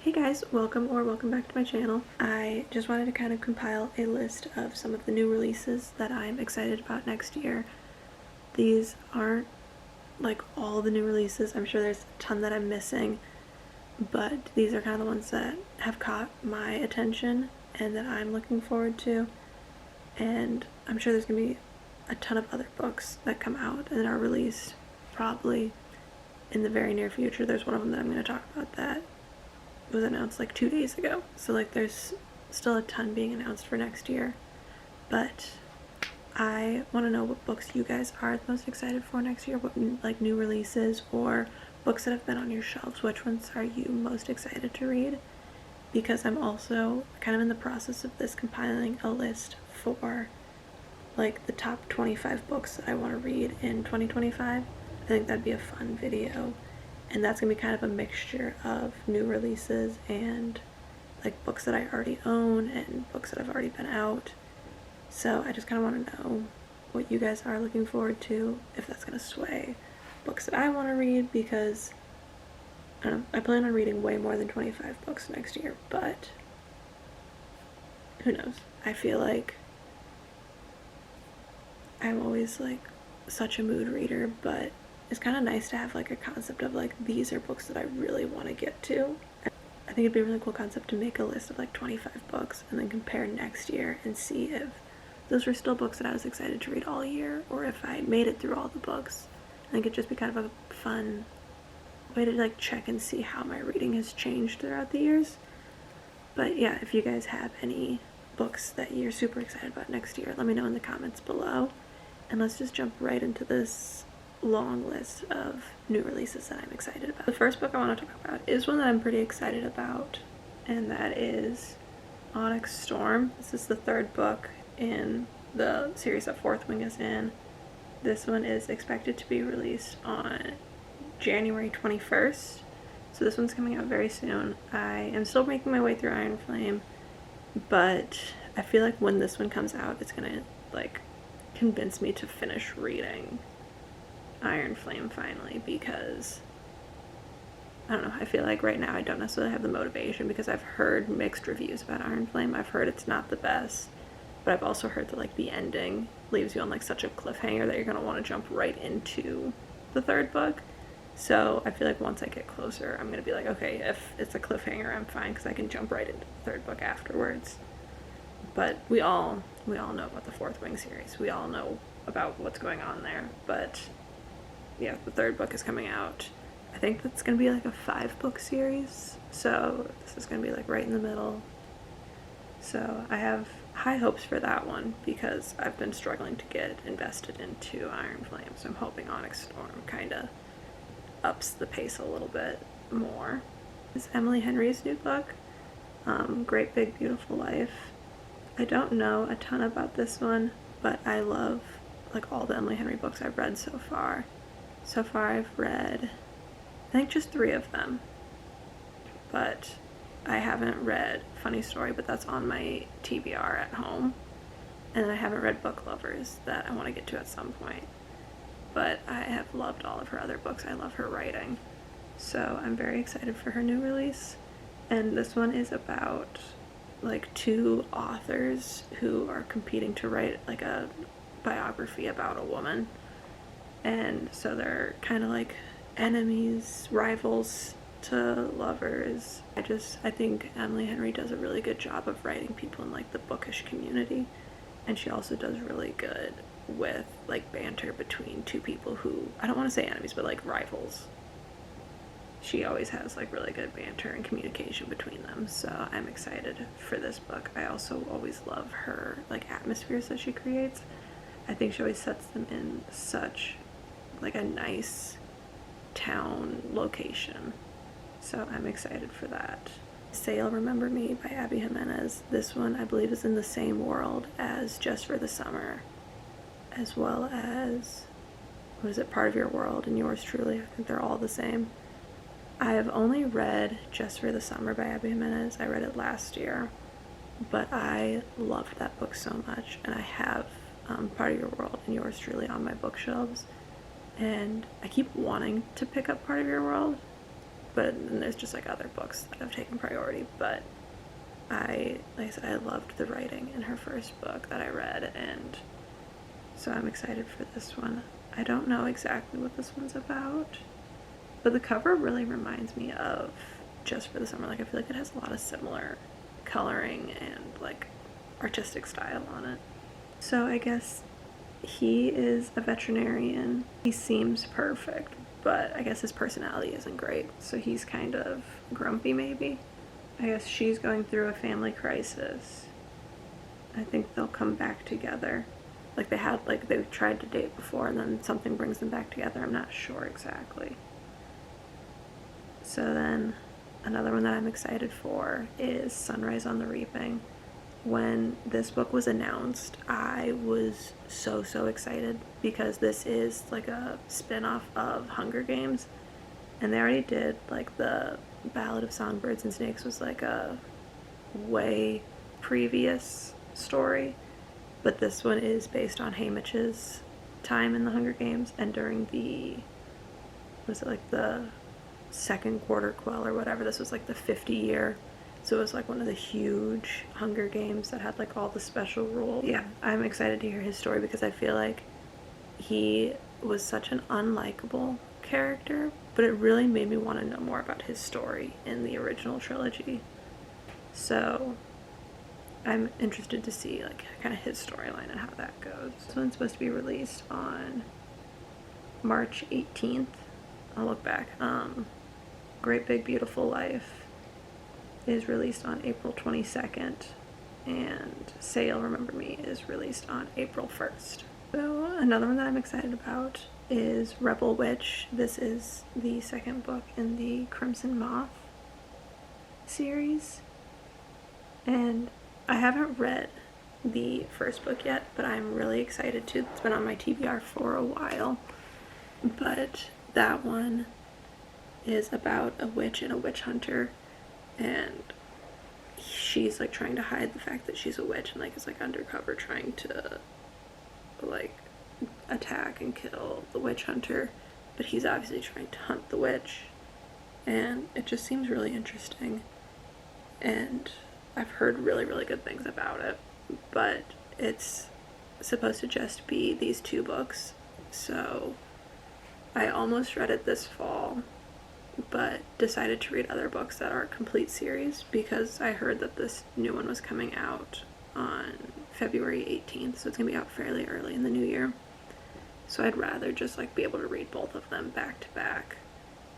Hey guys, welcome back to my channel. I just wanted to kind of compile a list of some of the new releases that I'm excited about next year. These aren't like all the new releases. I'm sure there's a ton that I'm missing, but these are kind of the ones that have caught my attention and that I'm looking forward to. And I'm sure there's going to be a ton of other books that come out and are released probably in the very near future. There's one of them that I'm going to talk about that was announced like 2 days ago. So like there's still a ton being announced for next year. But I want to know what books you guys are the most excited for next year, what like new releases or books that have been on your shelves. Which ones are you most excited to read? Because I'm also kind of in the process of this compiling a list for like the top 25 books that I want to read in 2025. I think that'd be a fun video. And that's going to be kind of a mixture of new releases and like books that I already own and books that have already been out. So I just kind of want to know what you guys are looking forward to, if that's going to sway books that I want to read, because I don't know, I plan on reading way more than 25 books next year, but who knows. I feel like I'm always like such a mood reader, but it's kind of nice to have like a concept of like these are books that I really want to get to. I think it'd be a really cool concept to make a list of like 25 books and then compare next year and see if those were still books that I was excited to read all year, or if I made it through all the books. I think it'd just be kind of a fun way to like check and see how my reading has changed throughout the years. But yeah, if you guys have any books that you're super excited about next year, let me know in the comments below. And let's just jump right into this long list of new releases that I'm excited about. The first book I want to talk about is one that I'm pretty excited about, and that is Onyx Storm. This is the third book in the series that Fourth Wing is in. This one is expected to be released on January 21st, so this one's coming out very soon. I am still making my way through Iron Flame, but I feel like when this one comes out, it's gonna like convince me to finish reading Iron Flame finally, because I don't know, I feel like right now I don't necessarily have the motivation, because I've heard mixed reviews about Iron Flame. I've heard it's not the best, but I've also heard that like the ending leaves you on like such a cliffhanger that you're gonna want to jump right into the third book. So I feel like once I get closer, I'm gonna be like, okay, if it's a cliffhanger, I'm fine, because I can jump right into the third book afterwards. But we all know about the Fourth Wing series. We all know about what's going on there. But yeah, the third book is coming out. I think that's gonna be like a 5-book series, so this is gonna be like right in the middle. So I have high hopes for that one, because I've been struggling to get invested into Iron Flame, so I'm hoping Onyx Storm kind of ups the pace a little bit more. This is Emily Henry's new book, Great Big Beautiful Life. I don't know a ton about this one, but I love like all the Emily Henry books I've read so far. So far I've read, I think, just 3 of them, but I haven't read Funny Story, but that's on my TBR at home, and I haven't read Book Lovers that I want to get to at some point. But I have loved all of her other books. I love her writing, so I'm very excited for her new release. And this one is about like 2 authors who are competing to write like a biography about a woman. And so they're kind of like enemies, rivals to lovers. I think Emily Henry does a really good job of writing people in like the bookish community. And she also does really good with like banter between 2 people who, I don't want to say enemies, but like rivals. She always has like really good banter and communication between them. So I'm excited for this book. I also always love her like atmospheres that she creates. I think she always sets them in such like a nice town location, so I'm excited for that. Say You'll Remember Me by Abby Jimenez. This one I believe is in the same world as Just for the Summer, as well as, what is it, Part of Your World and Yours Truly. I think they're all the same. I have only read Just for the Summer by Abby Jimenez. I read it last year, but I loved that book so much, and I have Part of Your World and Yours Truly on my bookshelves. And I keep wanting to pick up Part of Your World, but then there's just like other books that have taken priority. But like I said, I loved the writing in her first book that I read, and so I'm excited for this one. I don't know exactly what this one's about, but the cover really reminds me of Just for the Summer. Like, I feel like it has a lot of similar coloring and like artistic style on it. So I guess he is a veterinarian. He seems perfect, but I guess his personality isn't great, so he's kind of grumpy maybe. I guess she's going through a family crisis. I think they'll come back together. Like they've tried to date before and then something brings them back together. I'm not sure exactly. So then another one that I'm excited for is Sunrise on the Reaping. When this book was announced, I was so excited because this is like a spin-off of Hunger Games, and they already did like the Ballad of Songbirds and Snakes was like a way previous story. But this one is based on Haymitch's time in the Hunger Games, and during the, was it like the second quarter quell or whatever, this was like the 50-year, so it was like one of the huge Hunger Games that had like all the special rules. Yeah, I'm excited to hear his story because I feel like he was such an unlikable character, but it really made me want to know more about his story in the original trilogy. So I'm interested to see like kind of his storyline and how that goes. This one's supposed to be released on March 18th. I'll look back. Great Big Beautiful Life is released on April 22nd, and Sail Remember Me is released on April 1st. So another one that I'm excited about is Rebel Witch. This is the second book in the Crimson Moth series, and I haven't read the first book yet, but I'm really excited to. It's been on my TBR for a while, but that one is about a witch and a witch hunter, and she's like trying to hide the fact that she's a witch and like is like undercover trying to like attack and kill the witch hunter, but he's obviously trying to hunt the witch, and it just seems really interesting, and I've heard really good things about it, but it's supposed to just be these two books, so I almost read it this fall, but decided to read other books that are complete series because I heard that this new one was coming out on February 18th, so it's gonna be out fairly early in the new year. So I'd rather just like be able to read both of them back to back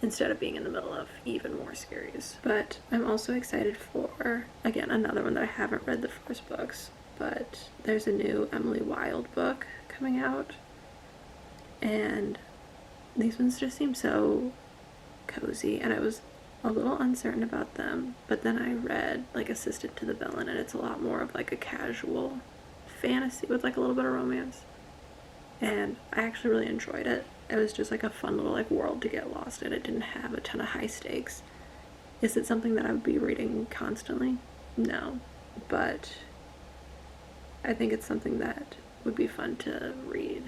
instead of being in the middle of even more series. But I'm also excited for, again, another one that I haven't read the first books, but there's a new Emily Wilde book coming out, and these ones just seem so cozy, and I was a little uncertain about them, but then I read like Assistant to the Villain, and it's a lot more of like a casual fantasy with like a little bit of romance, and I actually really enjoyed it. It was just like a fun little like world to get lost in. It didn't have a ton of high stakes. Is it something that I would be reading constantly? No, but I think it's something that would be fun to read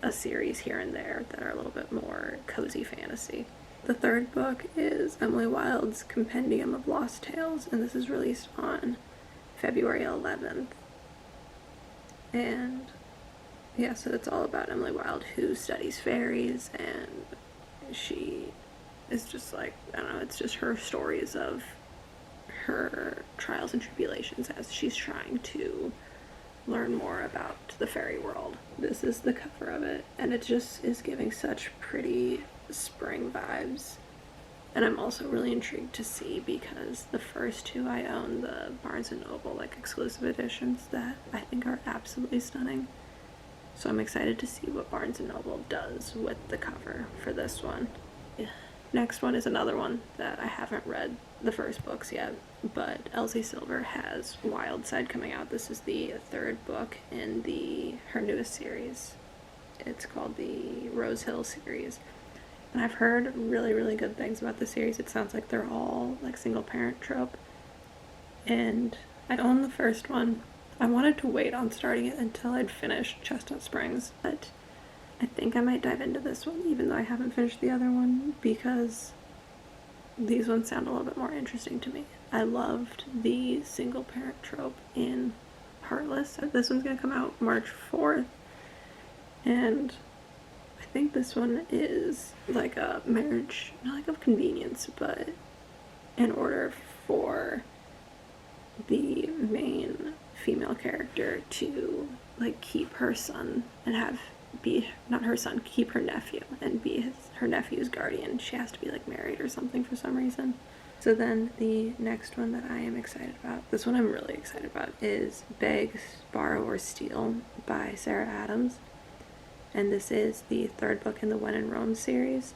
a series here and there that are a little bit more cozy fantasy. The third book is Emily Wilde's Compendium of Lost Tales, and this is released on February 11th. And yeah, so it's all about Emily Wilde, who studies fairies, and she is just like, I don't know, it's just her stories of her trials and tribulations as she's trying to learn more about the fairy world. This is the cover of it, and it just is giving such pretty spring vibes. And I'm also really intrigued to see, because the first two I own, the Barnes & Noble like exclusive editions that I think are absolutely stunning. So I'm excited to see what Barnes & Noble does with the cover for this one. Next one is another one that I haven't read the first books yet, but Elsie Silver has Wild Side coming out. This is the third book in her newest series. It's called the Rose Hill series. And I've heard really good things about the series. It sounds like they're all like single parent trope. And I own the first one. I wanted to wait on starting it until I'd finished Chestnut Springs, but I think I might dive into this one even though I haven't finished the other one, because these ones sound a little bit more interesting to me. I loved the single parent trope in Heartless. This one's gonna come out March 4th, and I think this one is like a marriage, not like of convenience, but in order for the main female character to like keep her son and have be not her son, keep her nephew and be her nephew's guardian, she has to be like married or something for some reason. So then the next one that I am excited about, this one I'm really excited about, is Beg, Borrow, or Steal by Sarah Adams. And this is the third book in the When in Rome series.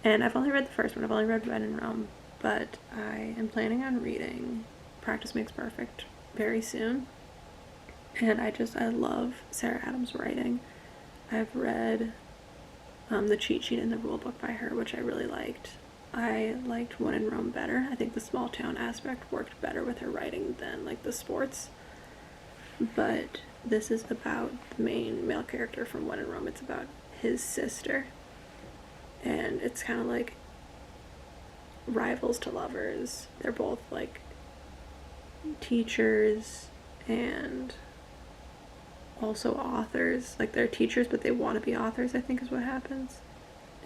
And I've only read the first one, I've only read When in Rome, but I am planning on reading Practice Makes Perfect very soon. And I love Sarah Adams' writing. I've read the cheat sheet and the rule book by her, which I really liked. I liked When in Rome better. I think the small town aspect worked better with her writing than like the sports. But this is about the main male character from When in Rome. It's about his sister. And it's kind of like rivals to lovers. They're both like teachers and also authors. Like they're teachers, but they want to be authors, I think is what happens.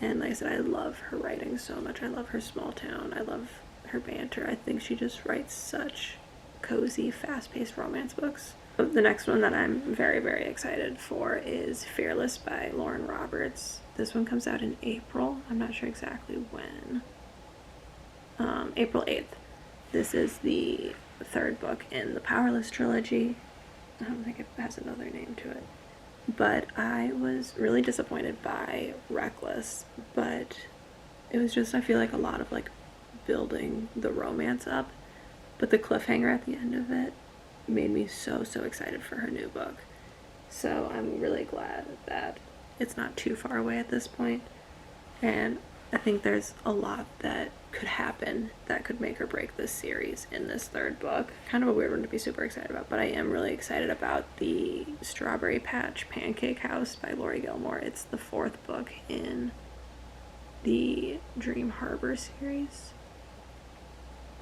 And like I said, I love her writing so much. I love her small town. I love her banter. I think she just writes such cozy, fast-paced romance books. The next one that I'm very, very excited for is Fearless by Lauren Roberts. This one comes out in April. I'm not sure exactly when. April 8th. This is the third book in the Powerless trilogy. I don't think it has another name to it. But I was really disappointed by Reckless, but it was just, I feel like, a lot of like building the romance up, but the cliffhanger at the end of it made me so excited for her new book. So I'm really glad that it's not too far away at this point, and I think there's a lot that could happen that could make or break this series in this third book. Kind of a weird one to be super excited about, but I am really excited about the Strawberry Patch Pancake House by Lori Gilmore. It's the fourth book in the Dream Harbor series,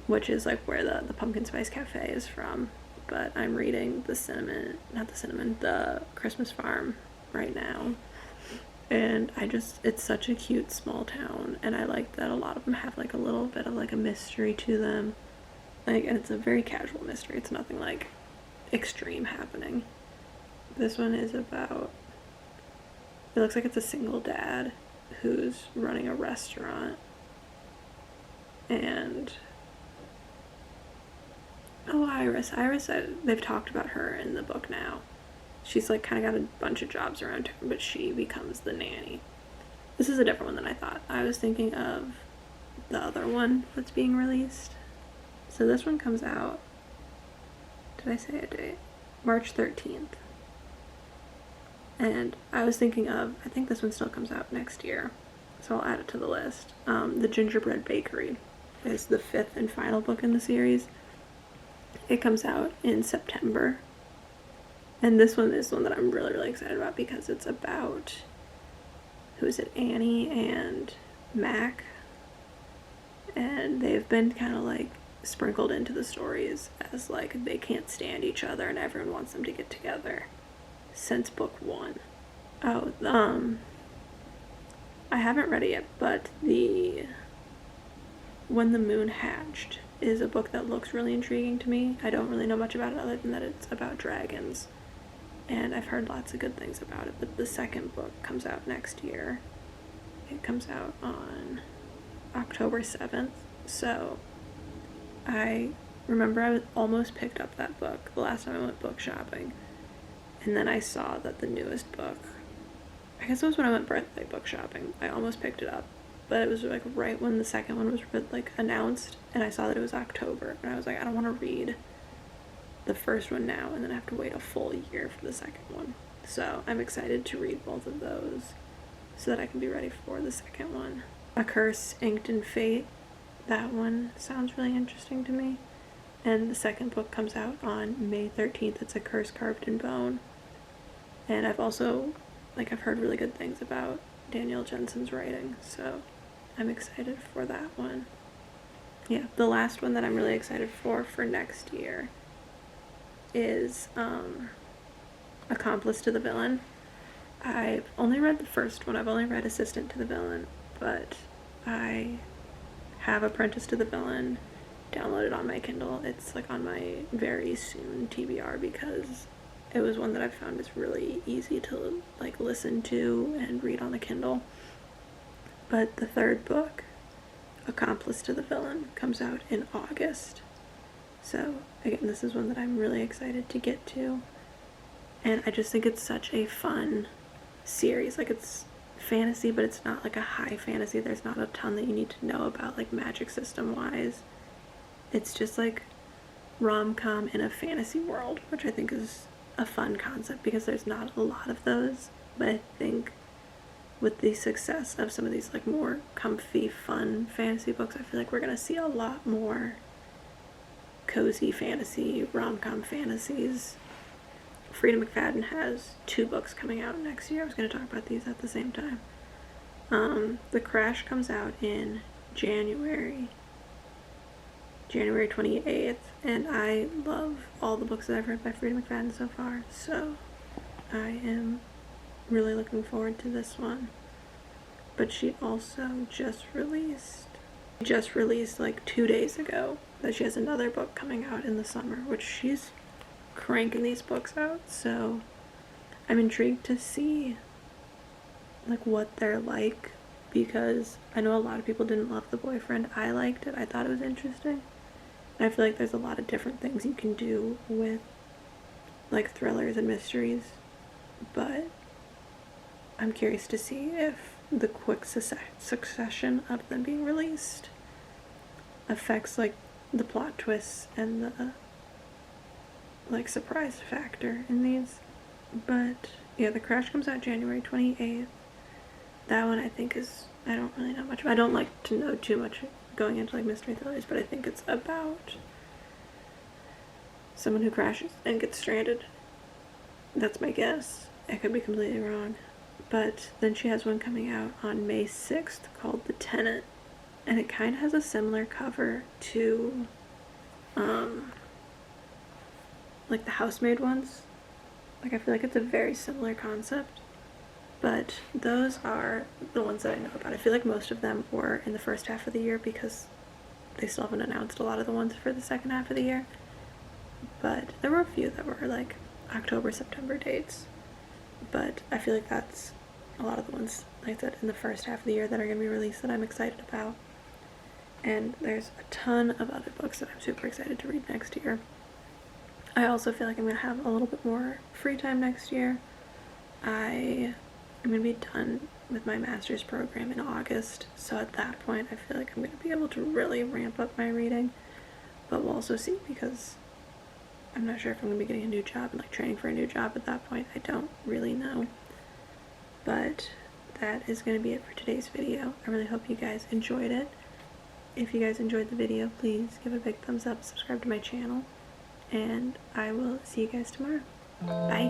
which is like where the Pumpkin Spice Cafe is from. But I'm reading the Christmas Farm right now. And it's such a cute small town, and I like that a lot of them have like a little bit of like a mystery to them. Like, and it's a very casual mystery. It's nothing like extreme happening. This one is about, it looks like it's a single dad who's running a restaurant, and Iris, they've talked about her in the book now. She's like kind of got a bunch of jobs around her, but she becomes the nanny. This is a different one than I thought. I was thinking of the other one that's being released. So this one comes out, did I say a date? March 13th. And I was thinking of, I think this one still comes out next year, so I'll add it to the list. The Gingerbread Bakery is the fifth and final book in the series. It comes out in September. And this one is one that I'm really excited about because it's about, who is it, Annie and Mac. And they've been kind of like sprinkled into the stories as like they can't stand each other and everyone wants them to get together since book one. I haven't read it yet, but When the Moon Hatched is a book that looks really intriguing to me. I don't really know much about it other than that it's about dragons. And I've heard lots of good things about it, but the second book comes out next year. It comes out on October 7th, so I remember I almost picked up that book the last time I went book shopping, and then I saw that the newest book, I guess it was when I went birthday book shopping, I almost picked it up, but it was like right when the second one was like announced, and I saw that it was October, and I was like, I don't want to read the first one now and then I have to wait a full year for the second one. So I'm excited to read both of those so that I can be ready for the second one. A Curse Inked in Fate, that one sounds really interesting to me. And the second book comes out on May 13th. It's A Curse Carved in Bone. And I've also, I've heard really good things about Danielle Jensen's writing, so I'm excited for that one. yeah, the last one that I'm really excited for next year is Accomplice to the Villain. I've only read the first one. I've only read Assistant to the Villain, but I have Apprentice to the Villain downloaded on my Kindle. It's like on my very soon TBR because it was one that I found is really easy to like listen to and read on the Kindle. But the third book, Accomplice to the Villain, comes out in August. So again, this is one that I'm really excited to get to. And I just think it's such a fun series. Like, it's fantasy, but it's not like a high fantasy. There's not a ton that you need to know about, like, magic system wise. It's just like rom-com in a fantasy world, which I think is a fun concept because there's not a lot of those. But I think with the success of some of these like more comfy, fun fantasy books, I feel like we're gonna see a lot more cozy fantasy, rom-com fantasies. Frida McFadden has 2 books coming out next year. I was going to talk about these at the same time. The Crash comes out in January 28th, and I love all the books that I've read by Frida McFadden so far, so I am really looking forward to this one. But she also just released like 2 days ago that she has another book coming out in the summer, which she's cranking these books out, so I'm intrigued to see like what they're like, because I know a lot of people didn't love The Boyfriend. I liked it. I thought it was interesting. And I feel like there's a lot of different things you can do with like thrillers and mysteries, but I'm curious to see if the quick succession of them being released affects like the plot twists and the like surprise factor in these. But yeah, The Crash comes out January 28th. That one I think is, I don't really know much. I don't like to know too much going into like mystery thrillers, but I think it's about someone who crashes and gets stranded. That's my guess. I could be completely wrong. But then she has one coming out on May 6th called The Tenant, and it kind of has a similar cover to like the Housemaid ones. Like, I feel like it's a very similar concept, but those are the ones that I know about. I feel like most of them were in the first half of the year because they still haven't announced a lot of the ones for the second half of the year, but there were a few that were like October, September dates. But I feel like that's a lot of the ones, like I said, in the first half of the year that are going to be released that I'm excited about. And there's a ton of other books that I'm super excited to read next year. I also feel like I'm going to have a little bit more free time next year. I am going to be done with my master's program in August, so at that point I feel like I'm going to be able to really ramp up my reading. But we'll also see, because I'm not sure if I'm going to be getting a new job and like training for a new job at that point. I don't really know. But that is going to be it for today's video. I really hope you guys enjoyed it. If you guys enjoyed the video, please give a big thumbs up, subscribe to my channel, and I will see you guys tomorrow. Bye!